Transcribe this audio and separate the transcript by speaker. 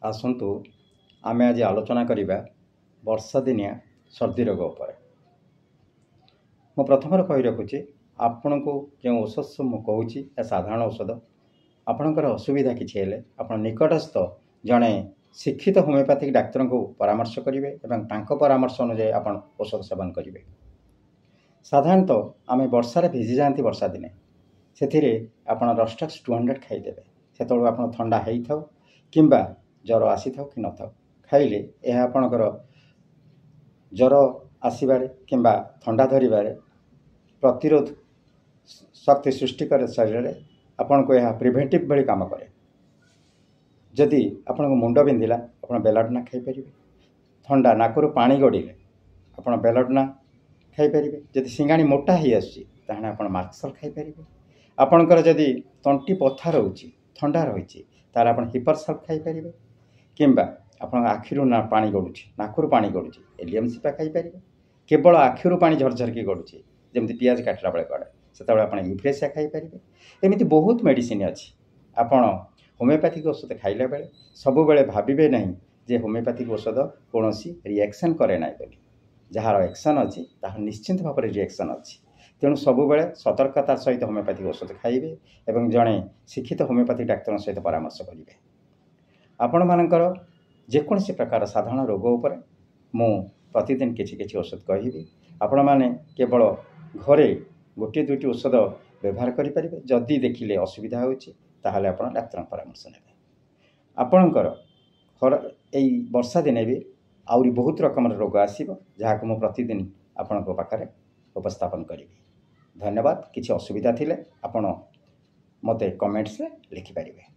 Speaker 1: आसतु आमे आज आलोचना करिबा वर्षा दिनिया सर्दी रोग उपर। मो प्रथम कहि रखुची आपण को जो औषध सब मु कहूची या साधारण औषध आपणकर असुविधा किछि हेले आपण निकटस्थ जणे शिक्षित होमियोपैथिक डाक्तर को परामर्श करेंगे और तांको परामर्श अनुसार आपण औषध सेवन करेंगे। साधारणतः आमे वर्षार भिजी जाती वर्षा दिने से आपड़ रस्टक्स 200 खाईदेवे से आप थंडा हो किंबा ज्वर आसी था कि न था खाइले यह आपणकर ज्वर आसबार किंबा थंडा धरबार प्रतिरोध शक्ति सृष्टि करे शरीर में आपन को यह प्रिवेंटिव भली काम करे। जदि आपन को मुंड बिंधिला आप बेलाडोना खाईपर, थंडा नाकरू पानी गड़िले आप बेलाडोना खाईपर, जदि सिंगाणी मोटा ही आसना आप मार्क्सल खाईपर, आपणकर जदि तंटी पथा रोचे थंडा रही तार आप हिपरसाल्फ खाईपर किंबा आपन आखिरू ना पानी गड़ुची नाकरू पानी गड़ुची एलियम सिपा खाईपर। केवल आखिरू पानी झरझर की गड़ुची जमी पियाज काटला बेले गड़े से आप यूफ्रेसिया खाईपर। एमती बहुत मेडिसिन अच्छी। आपड़ होमियोपैथिक औषध खाइला बेले सबु बेले भाविबे नहीं जे होमियोपैथिक औषध कौन रिएक्शन करे ना बोली। जार एक्शन अच्छी तार निश्चिंत भाव में रिएक्शन अच्छी। तेणु सबुबले सतर्कतार सहित होमियोपैथिक औषध खाइबे एवं जड़े शिक्षित होमियोपैथिक डाक्तर सहित परामर्श करेंगे। आपण मानकर जेकोसी प्रकार साधारण रोग उपर मु प्रतिदिन किछि औषध कहि आपण माने केवल घरे गोटे दुईटी औषध व्यवहार करें। जदि देखिले असुविधा होछि ताहले आपण डाक्तर परामर्श नेबे। आपणकर वर्षा दिने भी आउरी बहुत रकम रोग आसीबो जहाक मु प्रतिदिन आपण पाखरे उपस्थापन करी। धन्यवाद। किछि असुविधा थिले आपण मते कमेंट्स रे लिखि पारिबे।